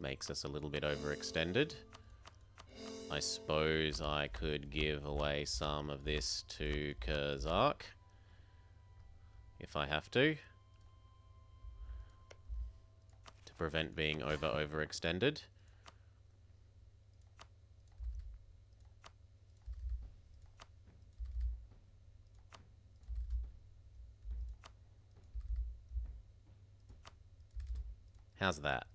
makes us a little bit overextended. I suppose I could give away some of this to Kazakh, if I have to prevent being overextended. How's that?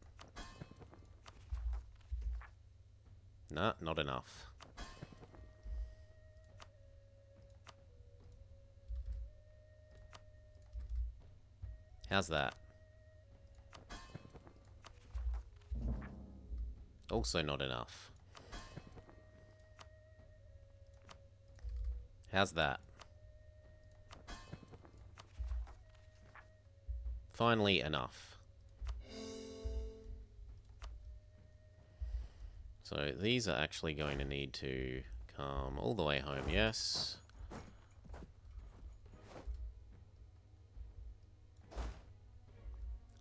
Nah, not enough. How's that? Also not enough. How's that? Finally enough. So these are actually going to need to come all the way home, yes.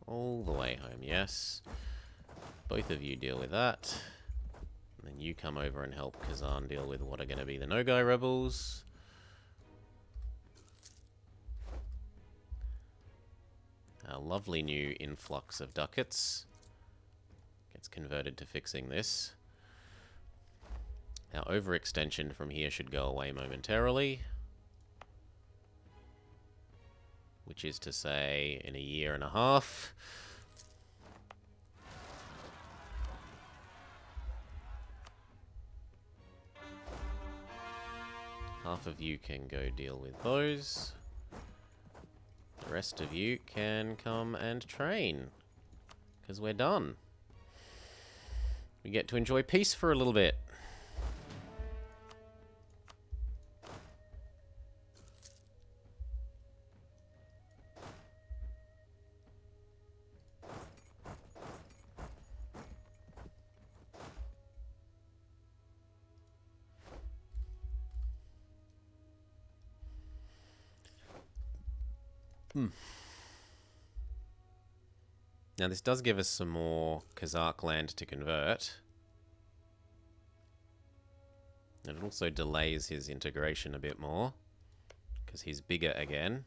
All the way home, yes. Both of you deal with that. And then you come over and help Kazan deal with what are going to be the Nogai rebels. Our lovely new influx of ducats gets converted to fixing this. Our overextension from here should go away momentarily. Which is to say, in a year and a half. Half of you can go deal with those. The rest of you can come and train. Because we're done. We get to enjoy peace for a little bit. Now this does give us some more Kazakh land to convert. And it also delays his integration a bit more, because he's bigger again.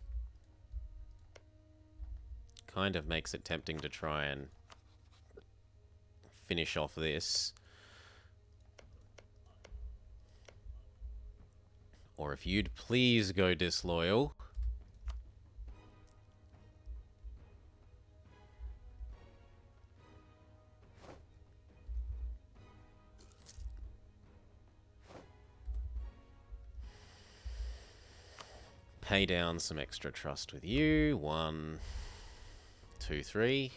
Kind of makes it tempting to try and finish off this. Or if you'd please go disloyal. Pay down some extra trust with you. 1, 2, 3.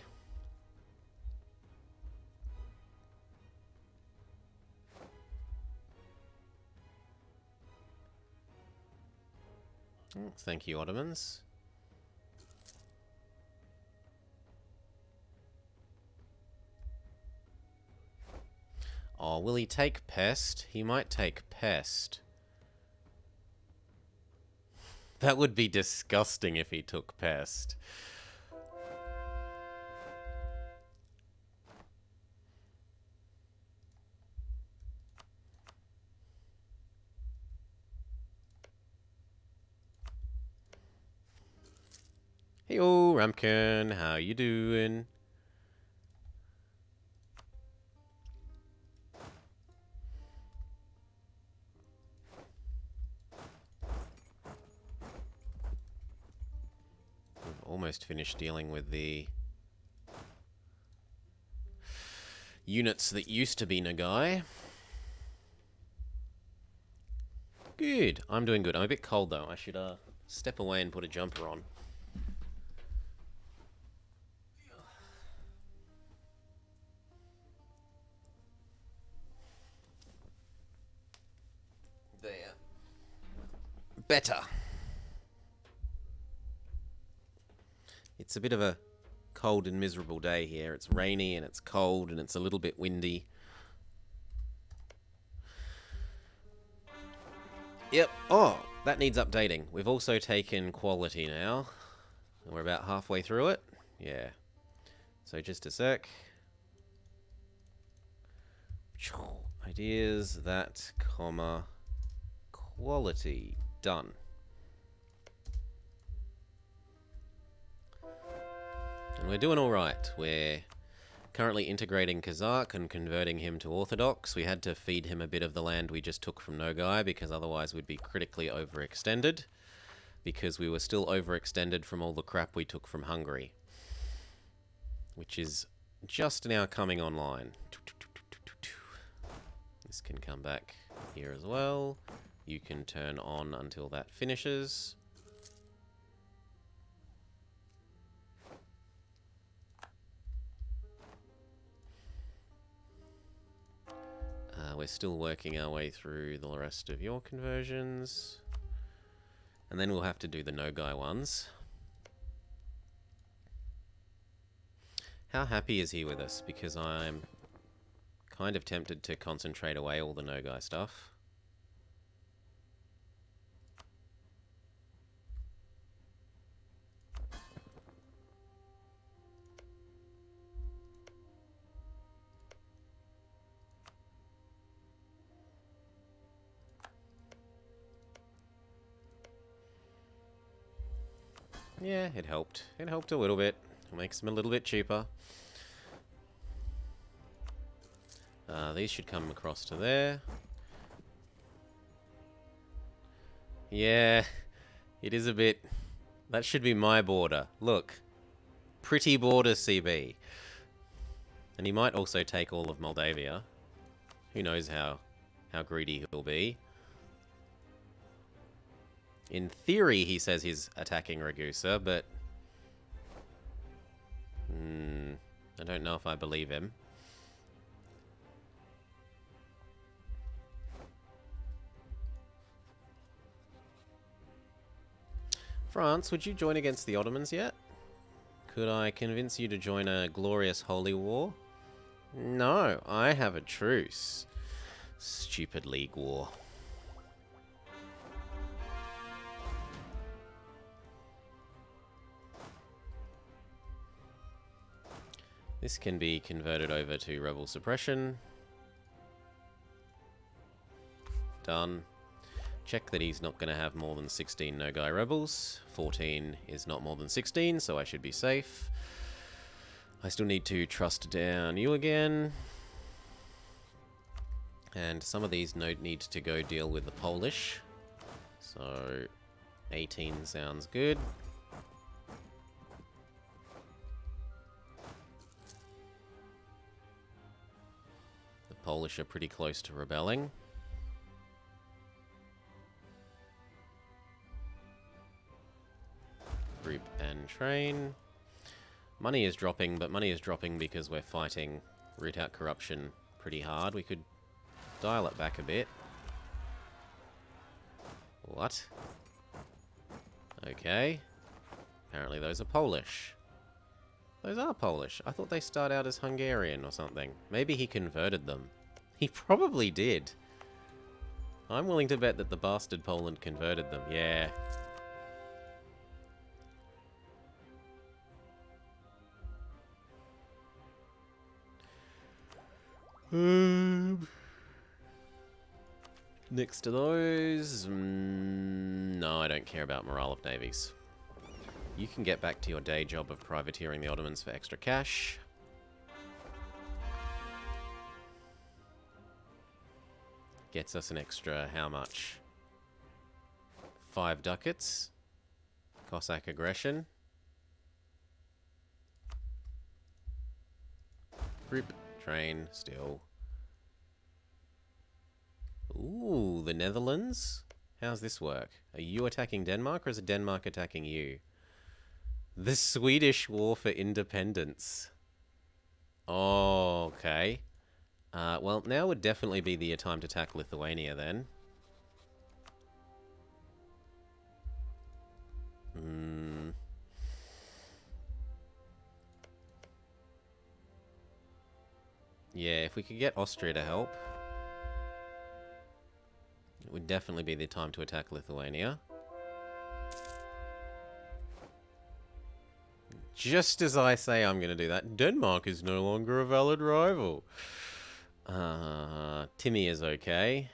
Oh, thank you, Ottomans. Oh, will he take Pest? He might take Pest. That would be disgusting if he took Pest. Hey-o, Ramkin, how you doing? Almost finished dealing with the units that used to be Nagai. Good. I'm doing good. I'm a bit cold though. I should step away and put a jumper on. There. Better. It's a bit of a cold and miserable day here. It's rainy and it's cold and it's a little bit windy. Yep. Oh, that needs updating. We've also taken quality now. We're about halfway through it. Yeah. So just a sec. Ideas, that, comma, quality. Done. And we're doing alright. We're currently integrating Kazakh and converting him to Orthodox. We had to feed him a bit of the land we just took from Nogai, because otherwise we'd be critically overextended. Because we were still overextended from all the crap we took from Hungary. Which is just now coming online. This can come back here as well. You can turn on until that finishes. We're still working our way through the rest of your conversions. And then we'll have to do the Nogai ones. How happy is he with us? Because I'm kind of tempted to concentrate away all the Nogai stuff. Yeah, it helped. It helped a little bit. It makes them a little bit cheaper. These should come across to there. Yeah, it is a bit... That should be my border. Look. Pretty border, CB. And he might also take all of Moldavia. Who knows how greedy he'll be. In theory, he says he's attacking Ragusa, but... I don't know if I believe him. France, would you join against the Ottomans yet? Could I convince you to join a glorious holy war? No, I have a truce. Stupid League war. This can be converted over to rebel suppression. Done. Check that he's not going to have more than 16 Nogai rebels. 14 is not more than 16, so I should be safe. I still need to trust down you again. And some of these need to go deal with the Polish. So 18 sounds good. The Polish are pretty close to rebelling. Group and train. Money is dropping, but money is dropping because we're fighting root out corruption pretty hard. We could dial it back a bit. What? Okay. Apparently those are Polish. Those are Polish. I thought they start out as Hungarian or something. Maybe he converted them. He probably did. I'm willing to bet that the bastard Poland converted them. Yeah. Next to those... no, I don't care about morale of navies. You can get back to your day job of privateering the Ottomans for extra cash. Gets us an extra, how much? 5 ducats. Cossack aggression. Group. Train, still. Ooh, the Netherlands? How's this work? Are you attacking Denmark, or is it Denmark attacking you? The Swedish War for Independence. Oh, okay. Well, now would definitely be the time to attack Lithuania, then. Yeah, if we could get Austria to help, it would definitely be the time to attack Lithuania. Just as I say I'm going to do that, Denmark is no longer a valid rival. Timmy is okay.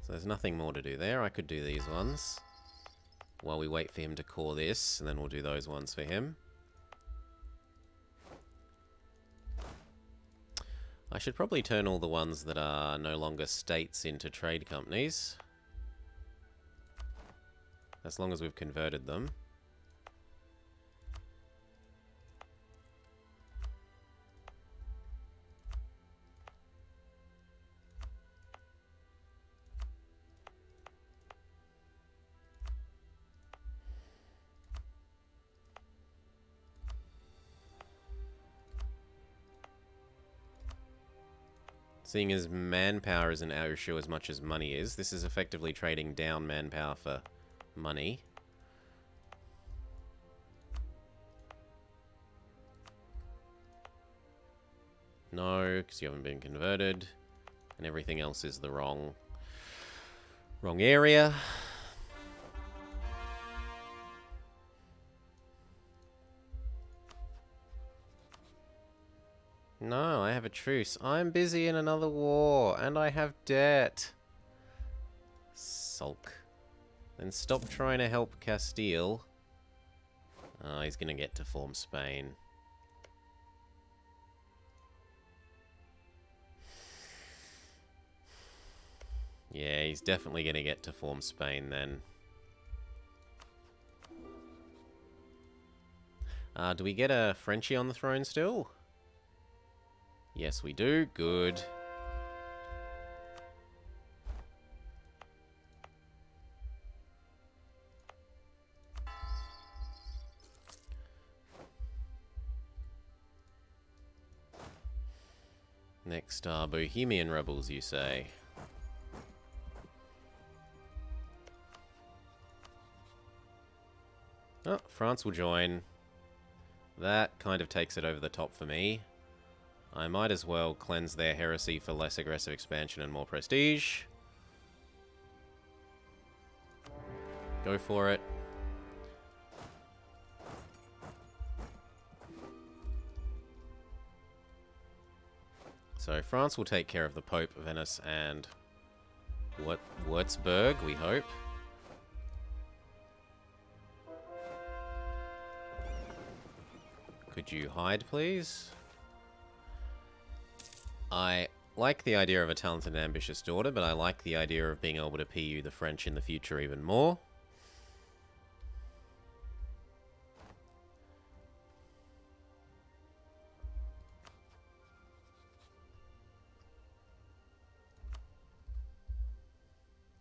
So there's nothing more to do there. I could do these ones while we wait for him to core this, and then we'll do those ones for him. I should probably turn all the ones that are no longer states into trade companies. As long as we've converted them. Seeing as manpower isn't our issue as much as money is, this is effectively trading down manpower for money. No, because you haven't been converted. And everything else is the wrong area. No, I have a truce. I'm busy in another war, and I have debt. Sulk. Then stop trying to help Castile. Oh, he's gonna get to form Spain. Yeah, he's definitely gonna get to form Spain then. Do we get a Frenchie on the throne still? Yes, we do. Good. Next are Bohemian rebels, you say? Oh, France will join. That kind of takes it over the top for me. I might as well cleanse their heresy for less aggressive expansion and more prestige. Go for it. So France will take care of the Pope, Venice, and Würzburg, we hope. Could you hide, please? I like the idea of a talented and ambitious daughter, but I like the idea of being able to PU the French in the future even more.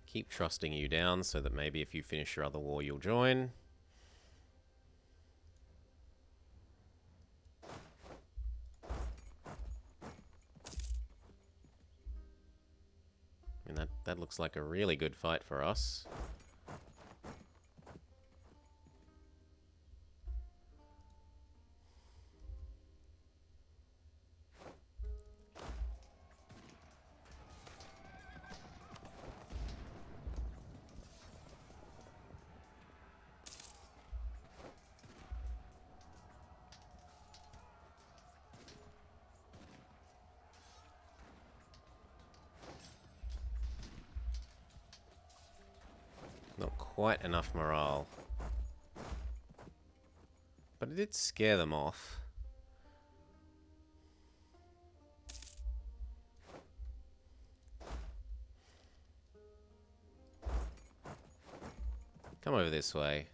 Keep trusting you down so that maybe if you finish your other war, you'll join. I mean, that looks like a really good fight for us. Not quite enough morale. But it did scare them off. Come over this way.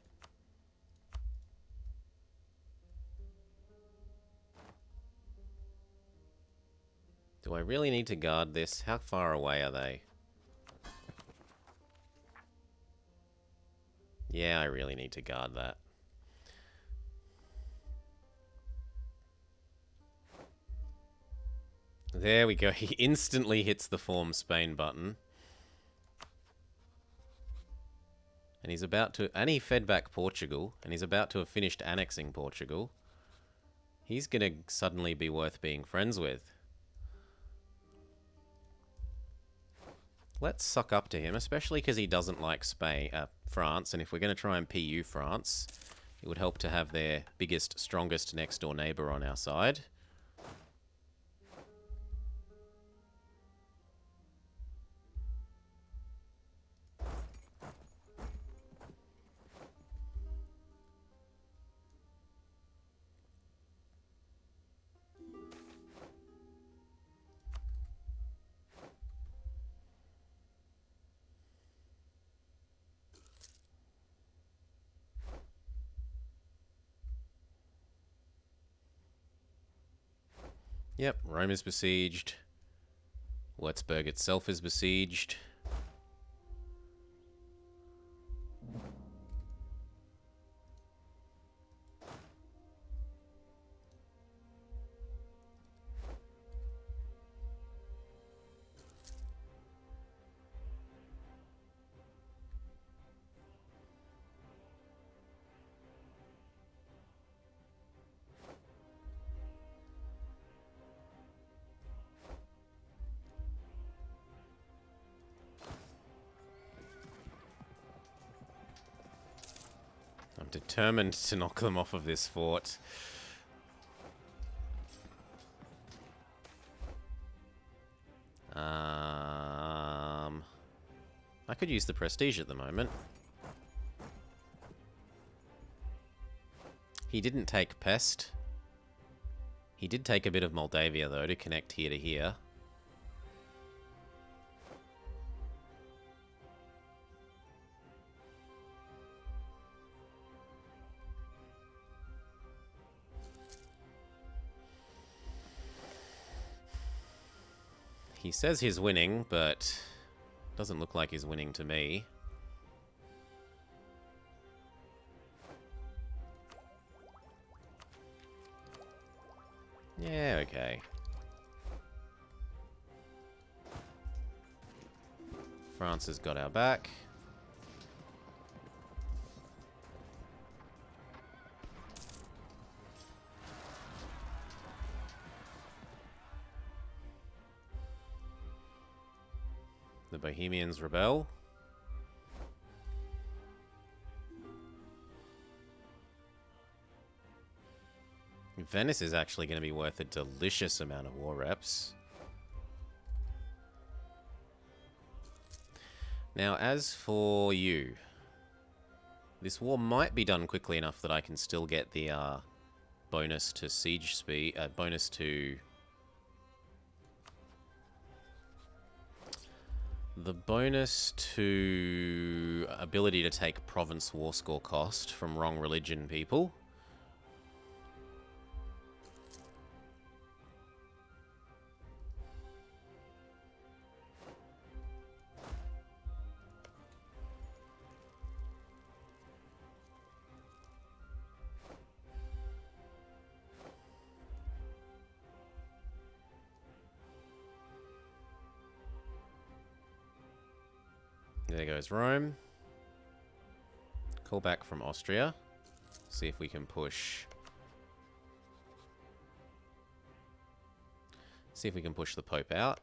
Do I really need to guard this? How far away are they? Yeah, I really need to guard that. There we go. He instantly hits the Form Spain button. And he's about to... And he fed back Portugal. And he's about to have finished annexing Portugal. He's going to suddenly be worth being friends with. Let's suck up to him, especially because he doesn't like Spain, France, and if we're going to try and PU France, it would help to have their biggest, strongest next-door neighbour on our side. Yep, Rome is besieged. Würzburg itself is besieged. I'm determined to knock them off of this fort. I could use the prestige at the moment. He didn't take Pest. He did take a bit of Moldavia, though, to connect here to here. He says he's winning, but doesn't look like he's winning to me. Yeah, okay. France has got our back. The Bohemians rebel. Venice is actually going to be worth a delicious amount of war reps. Now, as for you, this war might be done quickly enough that I can still get the bonus to siege speed, bonus to... The bonus to ability to take province war score cost from wrong religion people. There goes Rome. Call back from Austria. See if we can push... See if we can push the Pope out.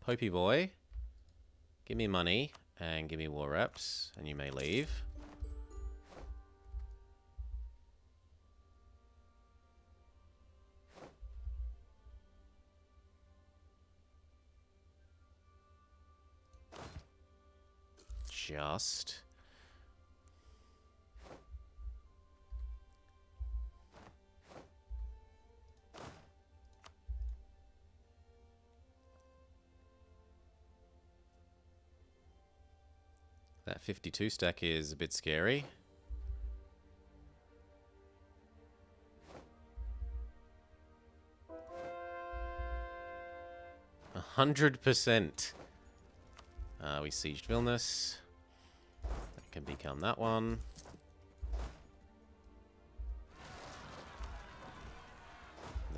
Popey boy, give me money and give me war reps, and you may leave. Just. That 52 stack is a bit scary. A 100%. We sieged Vilnius. That can become that one.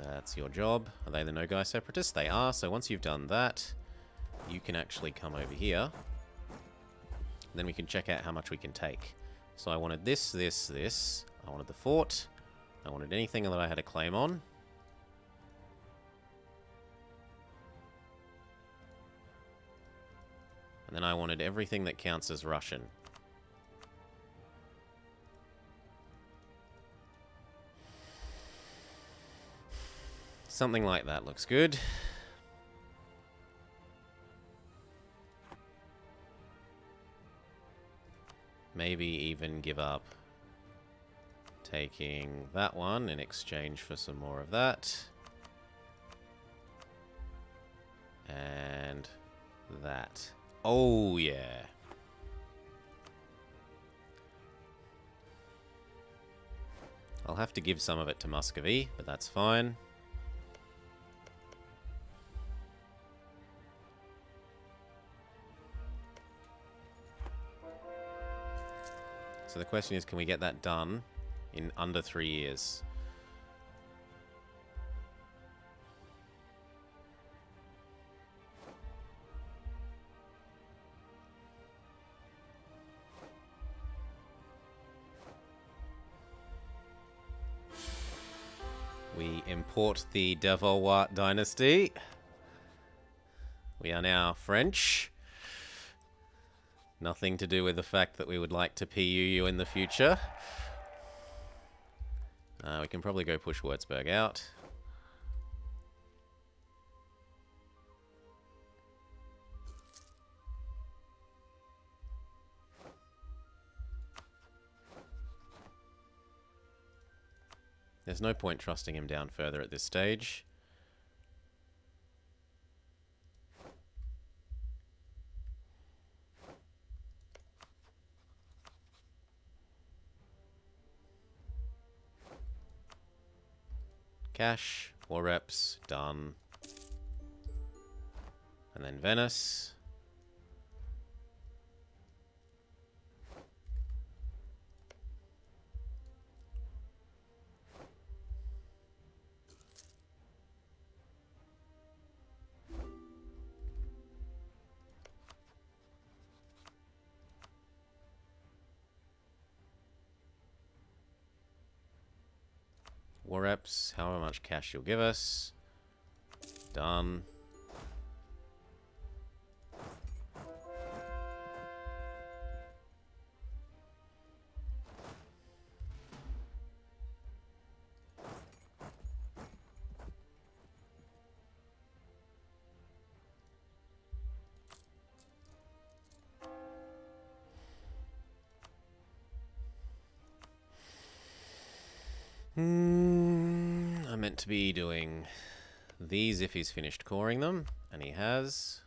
That's your job. Are they the no-guy separatists? They are. So once you've done that, you can actually come over here. Then we can check out how much we can take. So I wanted this, this, this. I wanted the fort. I wanted anything that I had a claim on. And then I wanted everything that counts as Russian. Something like that looks good. Maybe even give up taking that one in exchange for some more of that. And that. Oh, yeah. I'll have to give some of it to Muscovy, but that's fine. So the question is, can we get that done in under 3 years? We import the Devolwa dynasty. We are now French. Nothing to do with the fact that we would like to PUU in the future. We can probably go push Würzburg out. There's no point trusting him down further at this stage. Cash, war reps, done. And then Venice. War reps, however much cash you'll give us. Done. I meant to be doing these if he's finished coring them, and he has.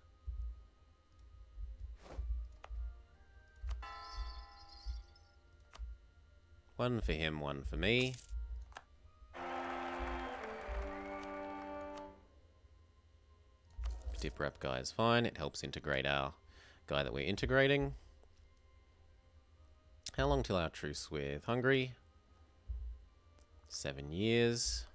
One for him, one for me. Dip rep guy is fine. It helps integrate our guy that we're integrating. How long till our truce with Hungary? 7 years.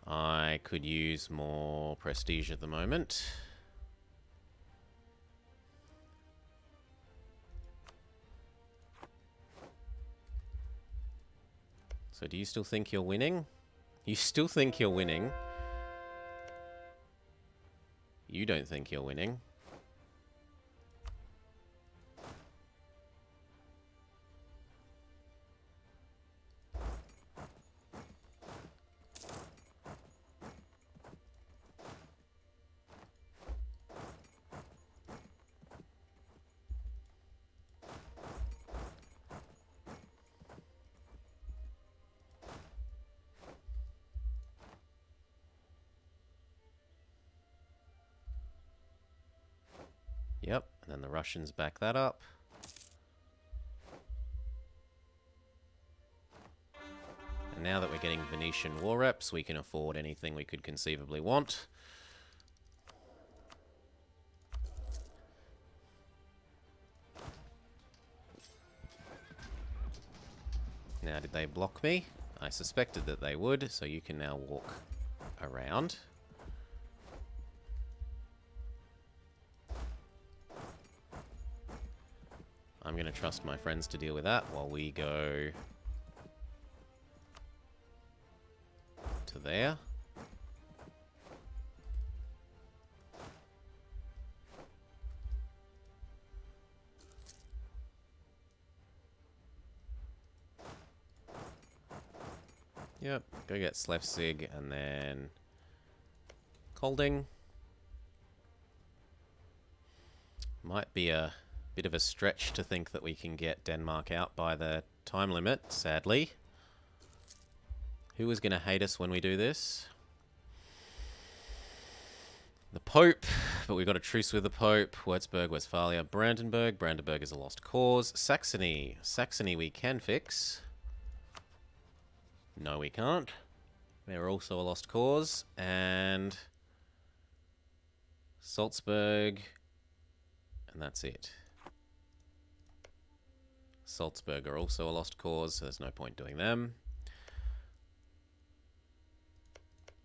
I could use more prestige at the moment. So do you still think you're winning? You still think you're winning? You don't think you're winning. Yep, and then the Russians back that up. And now that we're getting Venetian war reps, we can afford anything we could conceivably want. Now, did they block me? I suspected that they would, so you can now walk around. I'm going to trust my friends to deal with that while we go to there. Yep, go get Slefsig and then Colding. Might be a bit of a stretch to think that we can get Denmark out by the time limit, sadly. Who is going to hate us when we do this? The Pope, but we've got a truce with the Pope. Würzburg, Westphalia, Brandenburg. Brandenburg is a lost cause. Saxony. Saxony we can fix. No, we can't. They're also a lost cause. And Salzburg. And that's it. Salzburg are also a lost cause, so there's no point doing them.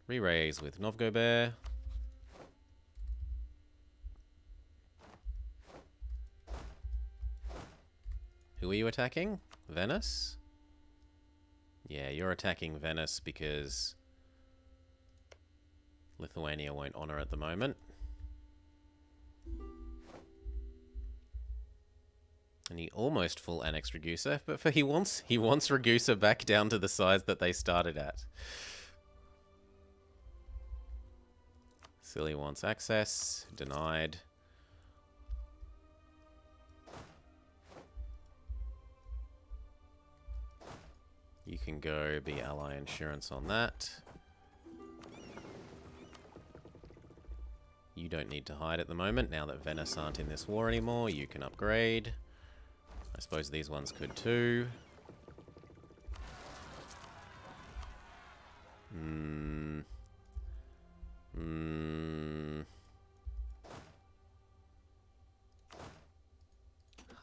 Re-raise with Novgobert. Who are you attacking? Venice? Yeah, you're attacking Venice because Lithuania won't honor at the moment. And he almost full annexed Ragusa, but he wants Ragusa back down to the size that they started at. Silly wants access, denied. You can go be ally insurance on that. You don't need to hide at the moment. Now that Venice aren't in this war anymore, you can upgrade. I suppose these ones could too.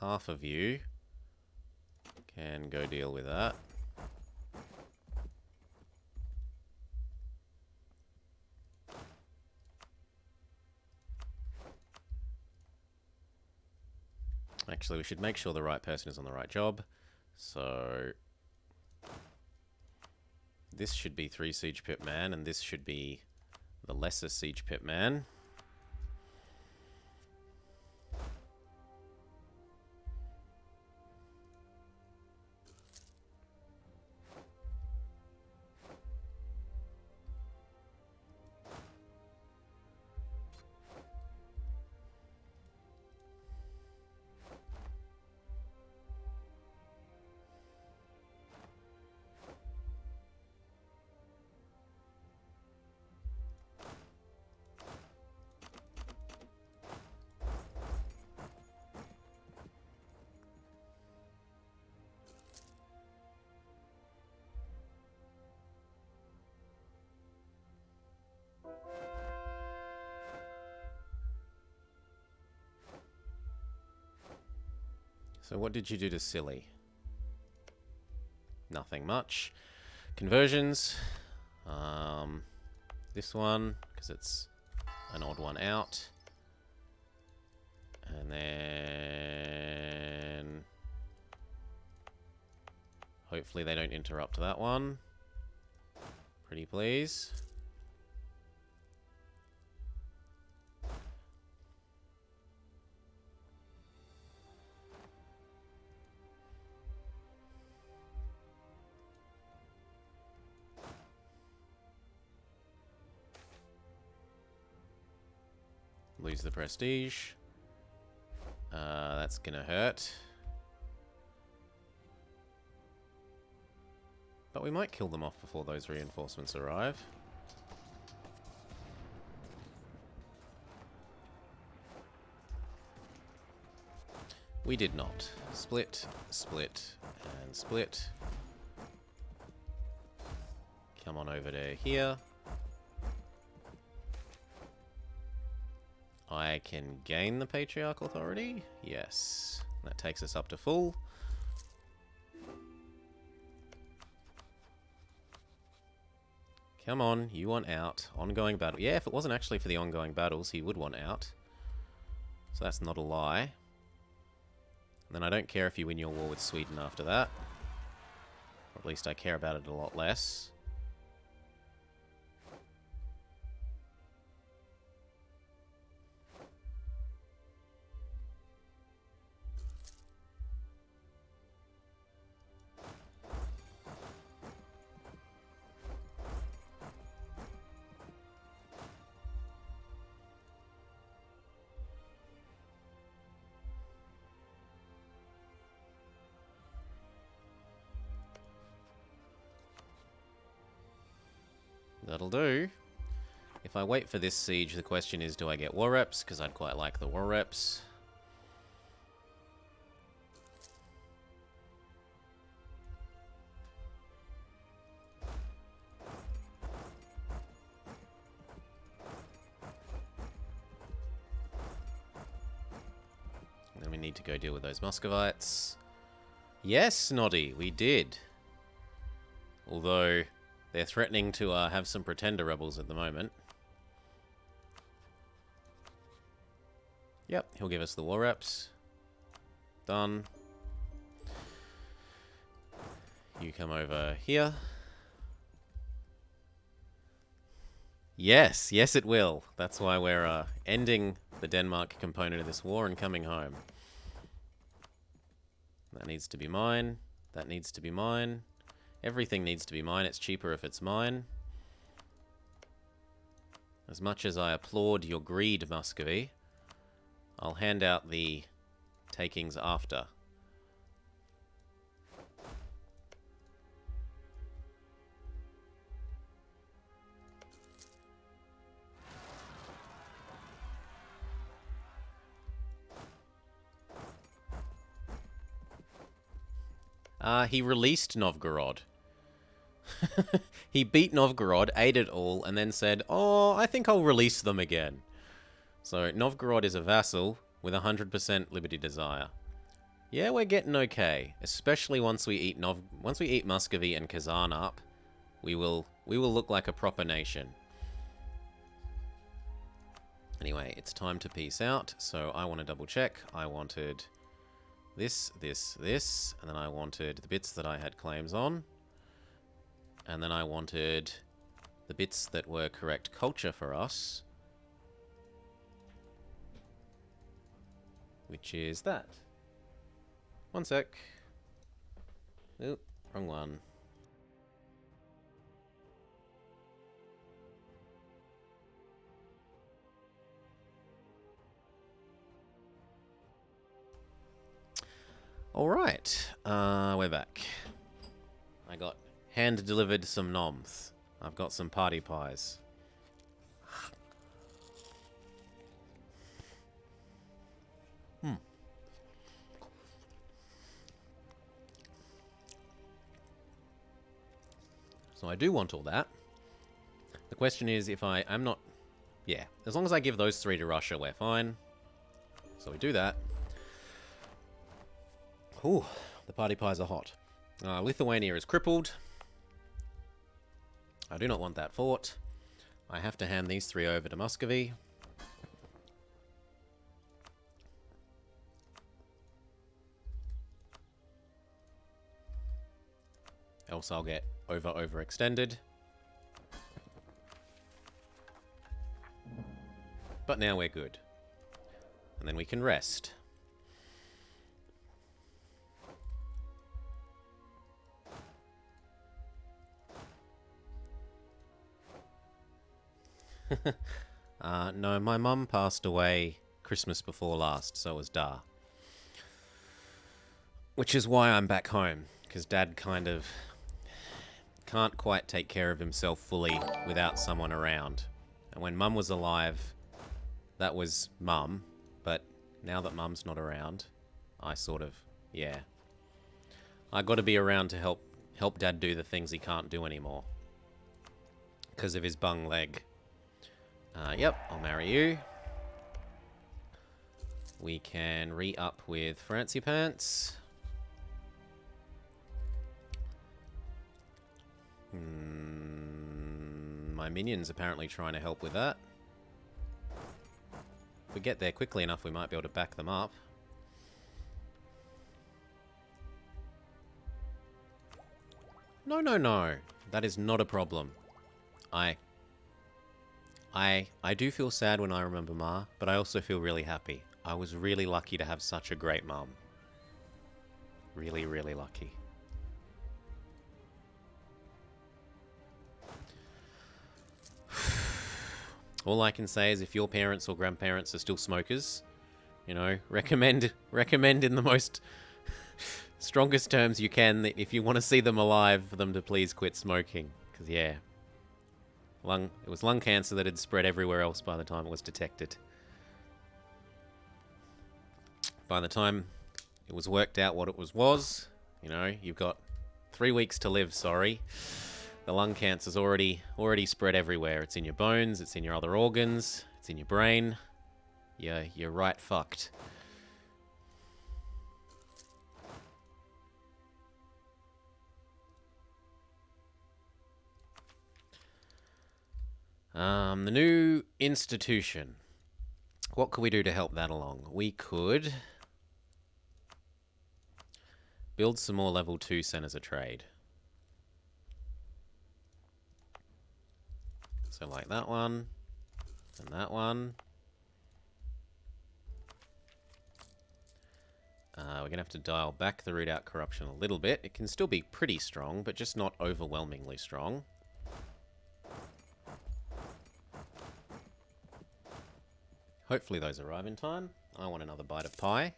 Half of you can go deal with that. Actually, we should make sure the right person is on the right job. So this should be 3 Siege Pit Man, and this should be the lesser Siege Pit Man. So what did you do to Silly? Nothing much. Conversions. This one, because it's an odd one out. And then hopefully they don't interrupt that one. Pretty please. Lose the prestige. That's gonna hurt. But we might kill them off before those reinforcements arrive. We did not. Split, split, and split. Come on over to here. I can gain the Patriarch Authority. Yes. That takes us up to full. Come on, you want out. Ongoing battle. Yeah, if it wasn't actually for the ongoing battles, he would want out. So that's not a lie. Then I don't care if you win your war with Sweden after that. Or at least I care about it a lot less. That'll do. If I wait for this siege, the question is, do I get war reps? Because I'd quite like the war reps. Then we need to go deal with those Muscovites. Yes, Noddy, we did. Although they're threatening to have some pretender rebels at the moment. Yep, he'll give us the war reps. Done. You come over here. Yes, yes it will. That's why we're ending the Denmark component of this war and coming home. That needs to be mine. That needs to be mine. Everything needs to be mine. It's cheaper if it's mine. As much as I applaud your greed, Muscovy, I'll hand out the takings after. He released Novgorod. He beat Novgorod, ate it all, and then said, oh, I think I'll release them again. So Novgorod is a vassal with 100% liberty desire. Yeah, we're getting okay. Especially once we eat Muscovy and Kazan up, we will look like a proper nation. Anyway, it's time to peace out, so I want to double check. I wanted this, this, and then I wanted the bits that I had claims on. And then I wanted the bits that were correct culture for us. Which is that. One sec. Oop, wrong one. Alright, we're back. I got hand-delivered some noms. I've got some party pies. So I do want all that. The question is if I'm not... Yeah, as long as I give those 3 to Russia, we're fine. So we do that. Ooh, the party pies are hot. Lithuania is crippled. I do not want that fort. I have to hand these 3 over to Muscovy. Else I'll get overextended. But now we're good. And then we can rest. No, my mum passed away Christmas before last, so was Da. Which is why I'm back home, because Dad kind of can't quite take care of himself fully without someone around. And when Mum was alive, that was Mum, but now that Mum's not around, I sort of, yeah. I got to be around to help Dad do the things he can't do anymore. Because of his bung leg. Yep, I'll marry you. We can re-up with Francie Pants. My minion's apparently trying to help with that. If we get there quickly enough, we might be able to back them up. No, no, no. That is not a problem. I do feel sad when I remember Ma, but I also feel really happy. I was really lucky to have such a great mum. Really, really lucky. All I can say is if your parents or grandparents are still smokers, you know, recommend in the most strongest terms you can that if you want to see them alive, for them to please quit smoking. Because, yeah, it was lung cancer that had spread everywhere else by the time it was detected. By the time it was worked out what it was, you know, you've got 3 weeks to live, sorry. The lung cancer's already spread everywhere. It's in your bones, it's in your other organs, it's in your brain. Yeah, you're right fucked. The new institution. What could we do to help that along? We could build some more level 2 centers of trade. So like that one, and that one. We're going to have to dial back the root out corruption a little bit. It can still be pretty strong, but just not overwhelmingly strong. Hopefully those arrive in time. I want another bite of pie.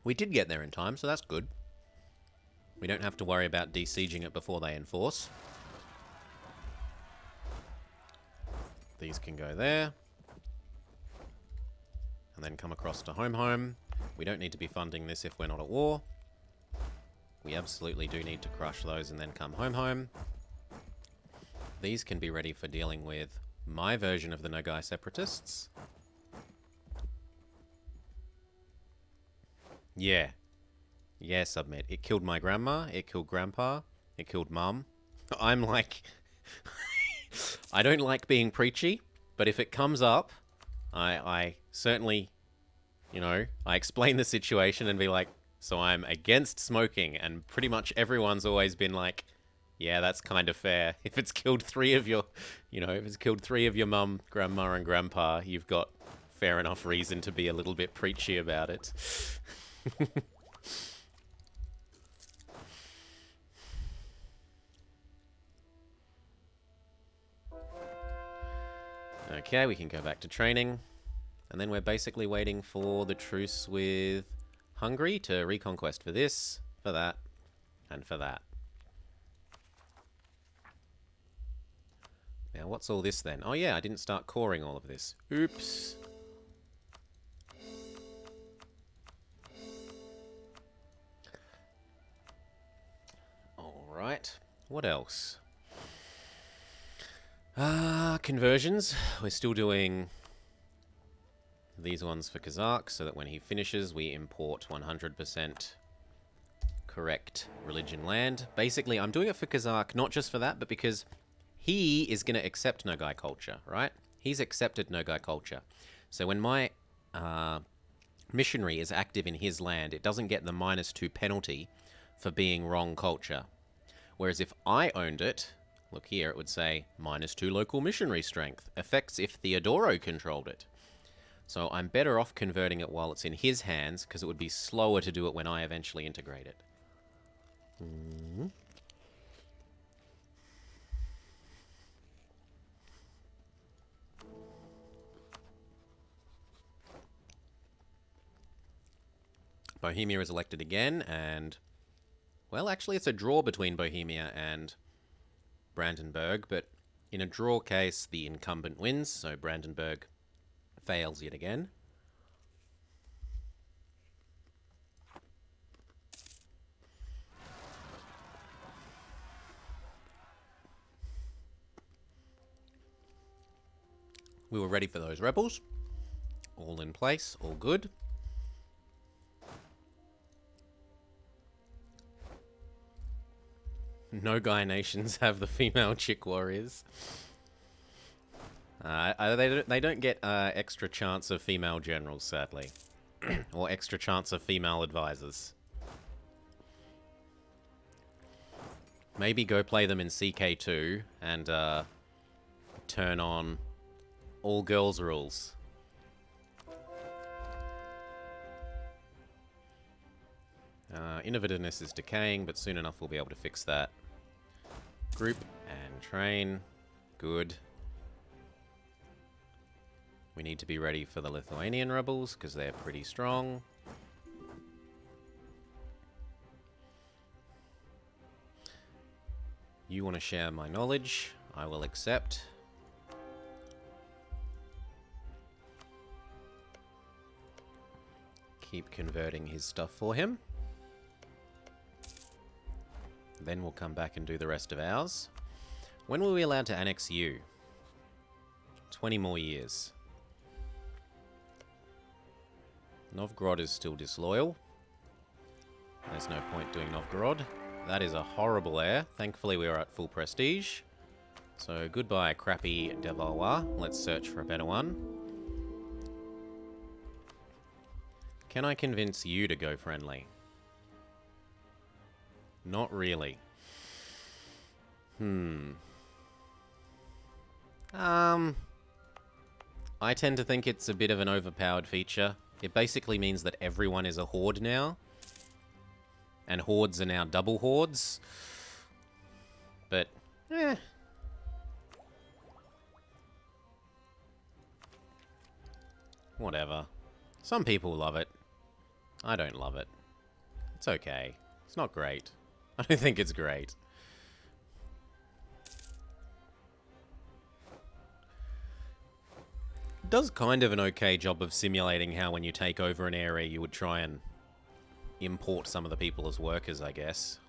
We did get there in time, so that's good. We don't have to worry about de-sieging it before they enforce. These can go there. And then come across to home. We don't need to be funding this if we're not at war. We absolutely do need to crush those and then come home. These can be ready for dealing with my version of the Nogai separatists. Yeah. Yeah, submit. It killed my grandma, it killed grandpa, it killed mum. I'm like... I don't like being preachy, but if it comes up, I certainly, you know, I explain the situation and be like, so I'm against smoking, and pretty much everyone's always been like, yeah, that's kind of fair. If it's killed 3 of your, you know, if it's killed 3 of your mum, grandma, and grandpa, you've got fair enough reason to be a little bit preachy about it. Okay, we can go back to training. And then we're basically waiting for the truce with Hungary to reconquest for this, for that, and for that. Now, what's all this then? Oh yeah, I didn't start coring all of this. Oops. Alright, what else? Conversions. We're still doing these ones for Kazakh, so that when he finishes, we import 100% correct religion land. Basically, I'm doing it for Kazakh, not just for that, but because he is going to accept Nogai culture, right? He's accepted Nogai culture. So when my missionary is active in his land, it doesn't get the -2 penalty for being wrong culture. Whereas if I owned it, look here, it would say -2 local missionary strength. Effects if Theodoro controlled it. So I'm better off converting it while it's in his hands, because it would be slower to do it when I eventually integrate it. Bohemia is elected again, and... well, actually, it's a draw between Bohemia and Brandenburg, but in a draw case, the incumbent wins, so Brandenburg fails yet again. We were ready for those rebels. All in place, all good. No Guy nations have the female chick warriors. They don't get extra chance of female generals, sadly. Or extra chance of female advisors. Maybe go play them in CK2 and turn on all girls rules. Innovativeness is decaying, but soon enough we'll be able to fix that. Group and train. Good. We need to be ready for the Lithuanian rebels, because they're pretty strong. You want to share my knowledge? I will accept. Keep converting his stuff for him. Then we'll come back and do the rest of ours. When were we allowed to annex you? 20 more years. Novgorod is still disloyal. There's no point doing Novgorod. That is a horrible heir. Thankfully we are at full prestige. So goodbye, crappy de Valois. Let's search for a better one. Can I convince you to go friendly? Not really. I tend to think it's a bit of an overpowered feature. It basically means that everyone is a horde now. And hordes are now double hordes. But, whatever. Some people love it. I don't love it. It's okay. It's not great. I don't think it's great. It does kind of an okay job of simulating how when you take over an area you would try and import some of the people as workers, I guess.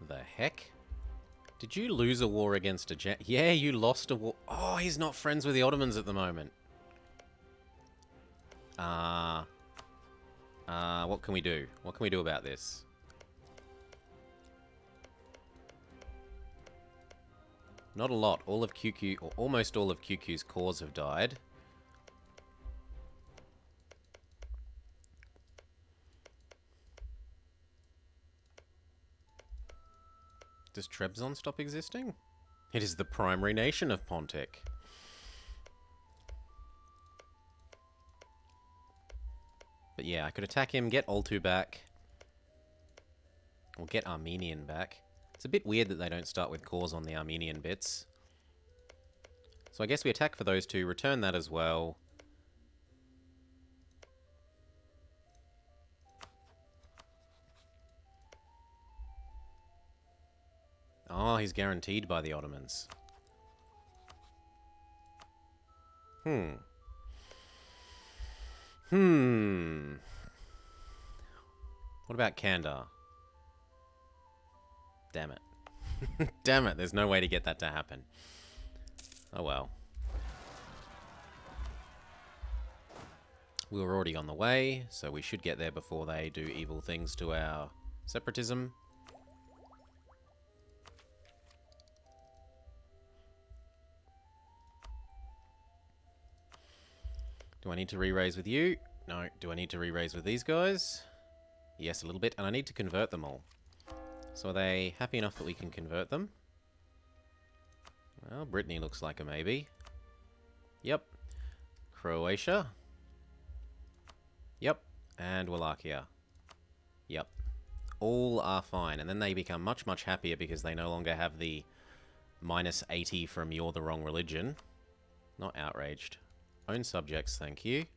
The heck? Did you lose a war against a Yeah, you lost a war. Oh, he's not friends with the Ottomans at the moment. What can we do? What can we do about this? Not a lot. All of QQ, or almost all of QQ's cores have died. Does Trebizond stop existing? It is the primary nation of Pontic. But yeah, I could attack him, get Oltu back. Or get Armenian back. It's a bit weird that they don't start with cores on the Armenian bits. So I guess we attack for those two, return that as well. Oh, he's guaranteed by the Ottomans. What about Kandar? Damn it. Damn it, there's no way to get that to happen. Oh well. We were already on the way, so we should get there before they do evil things to our separatism. Do I need to re-raise with you? No. Do I need to re-raise with these guys? Yes, a little bit, and I need to convert them all. So are they happy enough that we can convert them? Well, Brittany looks like a maybe. Yep. Croatia. Yep. And Wallachia. Yep. All are fine. And then they become much, much happier because they no longer have the -80 from you're the wrong religion. Not outraged. Own subjects, thank you.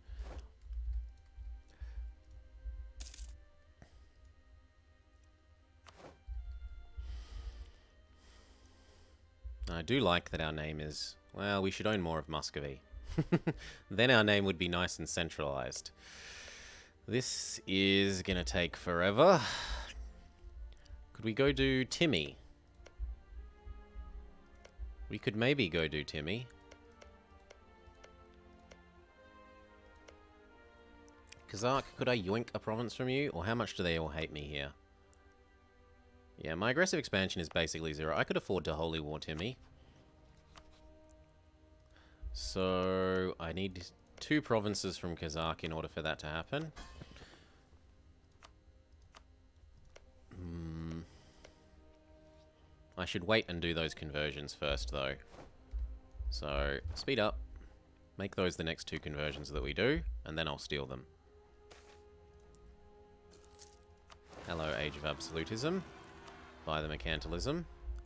I do like that our name is... Well, we should own more of Muscovy. Then our name would be nice and centralized. This is gonna take forever. Could we go do Timmy? We could maybe go do Timmy. Kazakh, could I yoink a province from you? Or how much do they all hate me here? Yeah, my aggressive expansion is basically 0. I could afford to Holy War Timmy. So, I need 2 provinces from Kazakh in order for that to happen. I should wait and do those conversions first, though. So, speed up. Make those the next 2 conversions that we do, and then I'll steal them. Hello, Age of Absolutism. By the Mercantilism.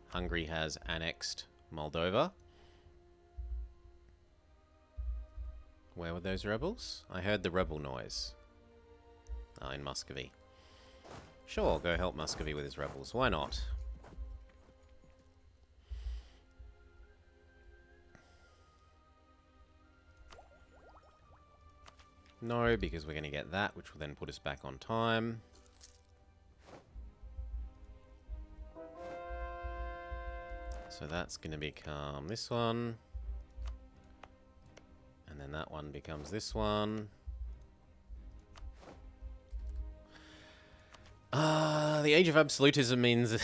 Hungary has annexed Moldova. Where were those rebels? I heard the rebel noise. Ah, in Muscovy. Sure, I'll go help Muscovy with his rebels. Why not? No, because we're going to get that, which will then put us back on time. So that's going to become this one. And then that one becomes this one. The Age of Absolutism means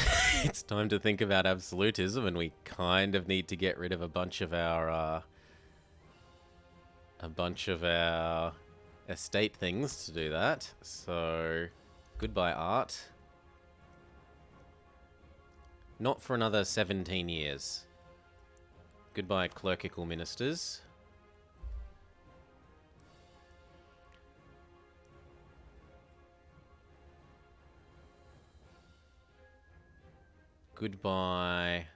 it's time to think about absolutism, and we kind of need to get rid of a bunch of our estate things to do that. So, goodbye art. Not for another 17 years. Goodbye clerical ministers. Goodbye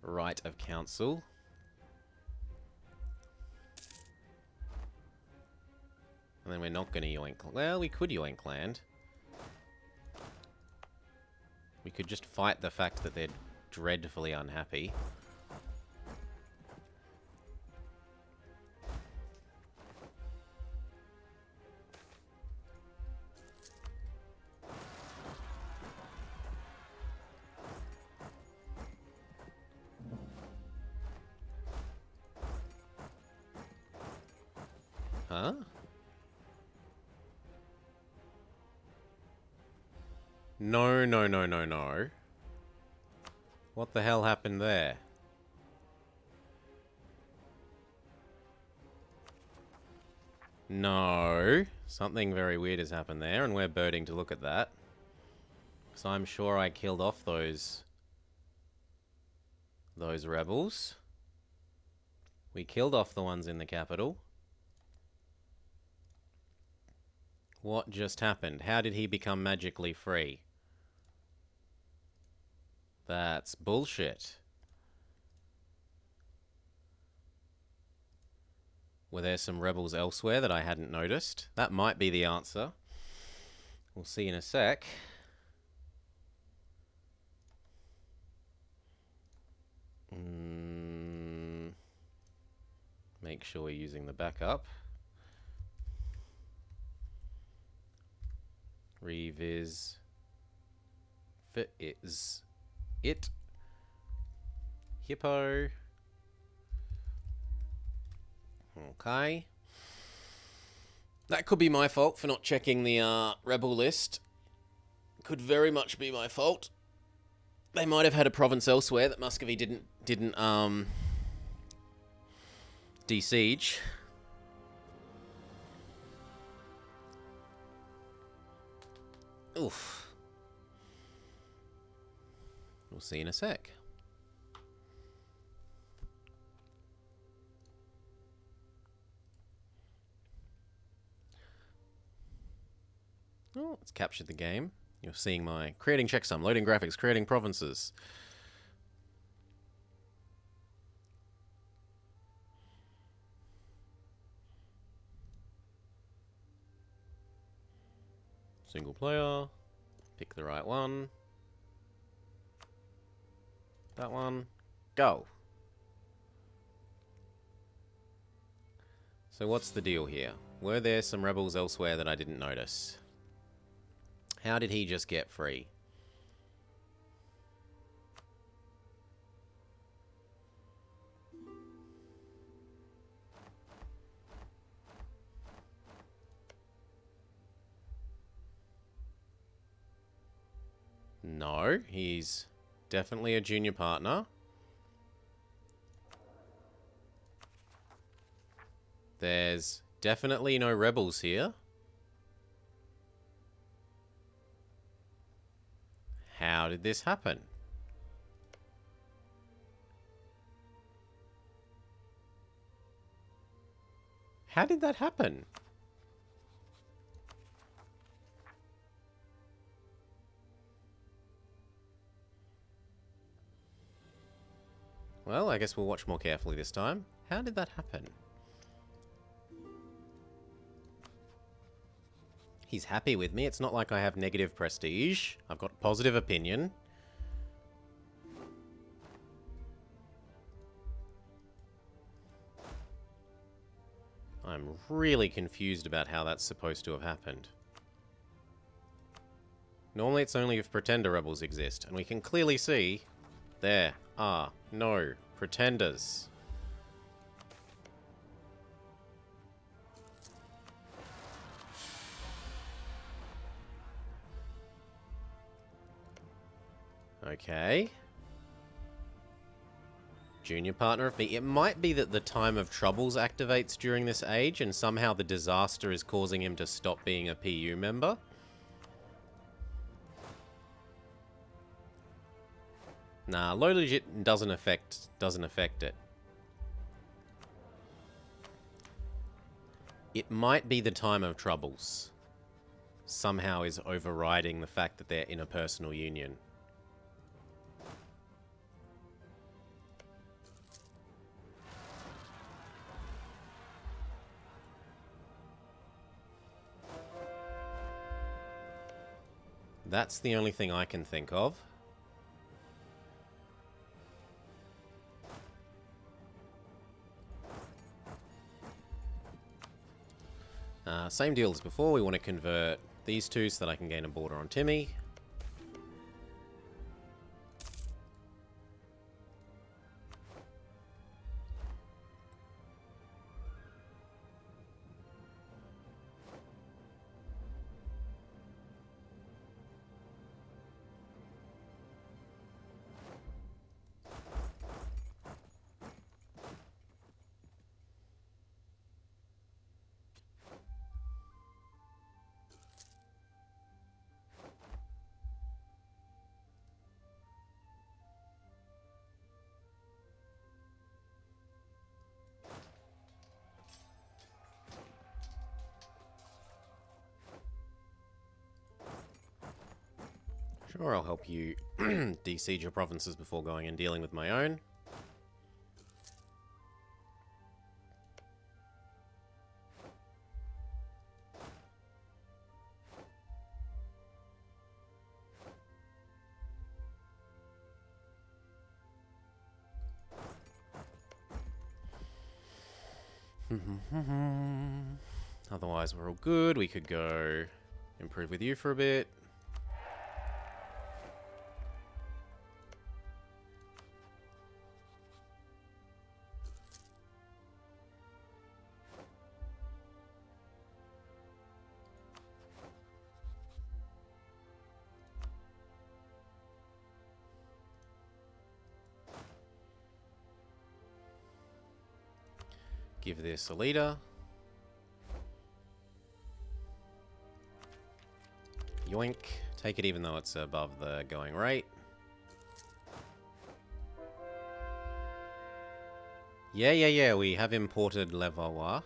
right of council. And then we're not going to yoink... Well, we could yoink land. We could just fight the fact that they're dreadfully unhappy. Huh? No, no, no, no, no. What the hell happened there? No. Something very weird has happened there, and we're birding to look at that. So I'm sure I killed off those rebels. We killed off the ones in the capital. What just happened? How did he become magically free? That's bullshit. Were there some rebels elsewhere that I hadn't noticed? That might be the answer. We'll see in a sec. Make sure we're using the backup. Revis. Is it. Hippo. Okay. That could be my fault for not checking the rebel list. Could very much be my fault. They might have had a province elsewhere that Muscovy didn't de-siege. Oof. We'll see in a sec. Oh, it's captured the game. You're seeing my creating checksum, loading graphics, creating provinces. Single player. Pick the right one. That one. Go. So what's the deal here? Were there some rebels elsewhere that I didn't notice? How did he just get free? No. No, he's definitely a junior partner. There's definitely no rebels here. How did this happen? How did that happen? Well, I guess we'll watch more carefully this time. How did that happen? He's happy with me. It's not like I have negative prestige. I've got positive opinion. I'm really confused about how that's supposed to have happened. Normally it's only if pretender rebels exist, and we can clearly see there are no pretenders. Okay. Junior partner of me. It might be that the Time of Troubles activates during this age, and somehow the disaster is causing him to stop being a PU member. Nah, low legit doesn't affect it. It might be the Time of Troubles. Somehow is overriding the fact that they're in a personal union. That's the only thing I can think of. Same deal as before. We want to convert these two so that I can gain a border on Timmy. Sure, I'll help you de-siege your provinces before going and dealing with my own. Otherwise, we're all good. We could go improve with you for a bit. Give this a leader. Yoink. Take it even though it's above the going rate. Yeah, we have imported Leviathan.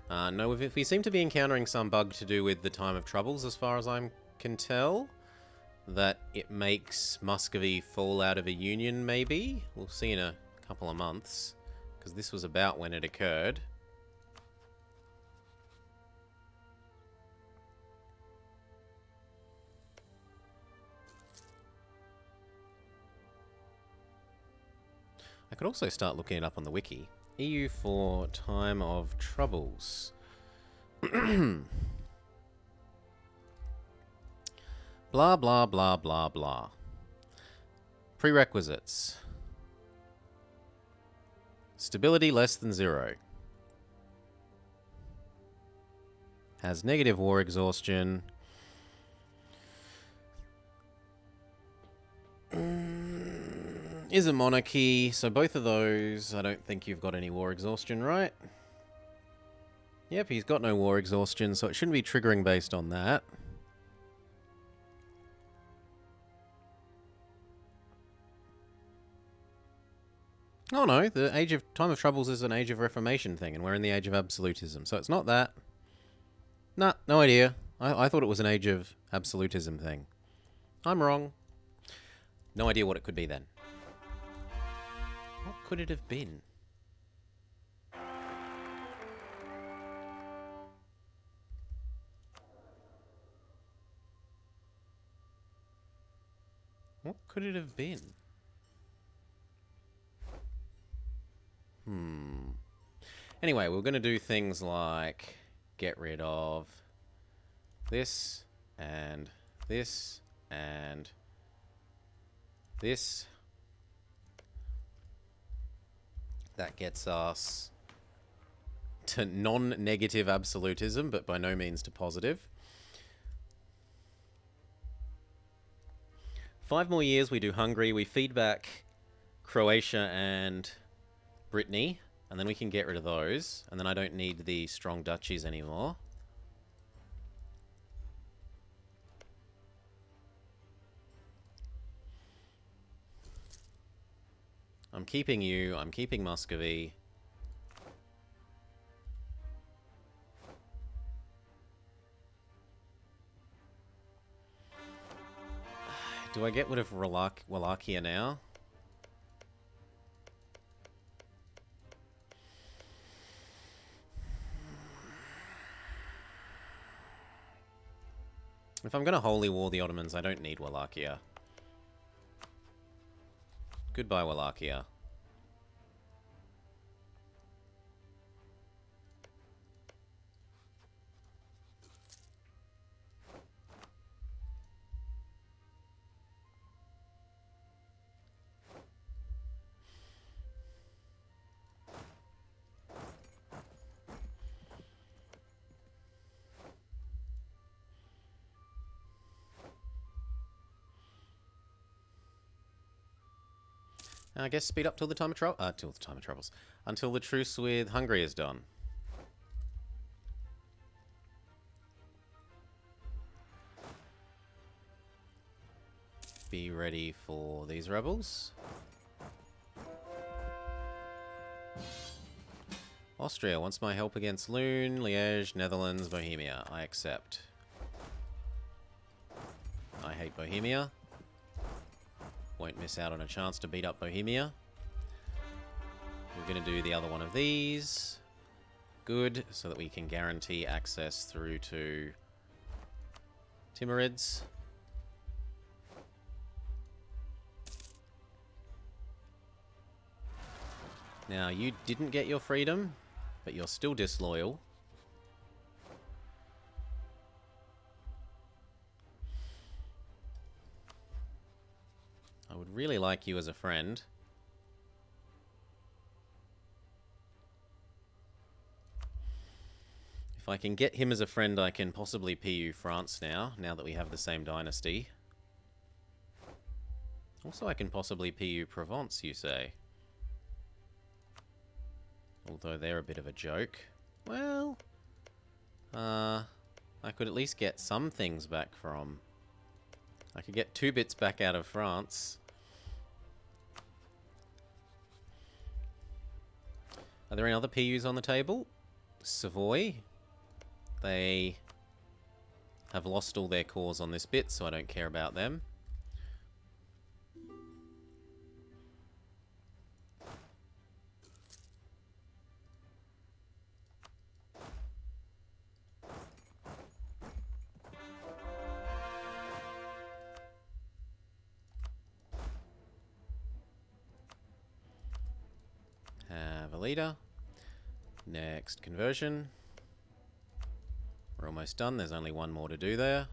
No, we seem to be encountering some bug to do with the Time of Troubles, as far as I can tell. That it makes Muscovy fall out of a union, maybe? We'll see in a couple of months. Because this was about when it occurred. I could also start looking it up on the wiki. EU4 Time of Troubles. Blah, blah, blah, blah, blah. Prerequisites. Stability less than 0. Has negative war exhaustion. is a monarchy, so both of those, I don't think you've got any war exhaustion, right? Yep, he's got no war exhaustion, so it shouldn't be triggering based on that. Oh no, the Time of Troubles is an Age of Reformation thing, and we're in the Age of Absolutism, so it's not that. Nah, no idea. I thought it was an Age of Absolutism thing. I'm wrong. No idea what it could be then. What could it have been? What could it have been? Anyway, we're going to do things like get rid of this, and this, and this. That gets us to non-negative absolutism, but by no means to positive. 5 more years, we do Hungary. We feed back Croatia and Brittany, and then we can get rid of those. And then I don't need the strong duchies anymore. I'm keeping you. I'm keeping Muscovy. Do I get rid of Wallachia now? If I'm going to holy war the Ottomans, I don't need Wallachia. Goodbye, Wallachia. I guess speed up till the time of troubles. Until the truce with Hungary is done. Be ready for these rebels. Austria wants my help against Loon, Liège, Netherlands, Bohemia. I accept. I hate Bohemia. Won't miss out on a chance to beat up Bohemia. We're going to do the other one of these. Good, so that we can guarantee access through to Timurids. Now, you didn't get your freedom, but you're still disloyal. I would really like you as a friend. If I can get him as a friend, I can possibly PU France now that we have the same dynasty. Also, I can possibly PU Provence, you say. Although they're a bit of a joke. Well, I could at least get some things back from... I could get 2 bits back out of France. Are there any other PUs on the table? Savoy. They have lost all their cores on this bit, so I don't care about them. Have a leader. Next conversion. We're almost done. There's only one more to do there.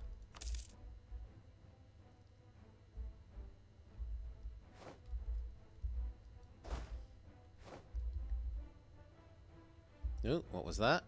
Ooh, what was that?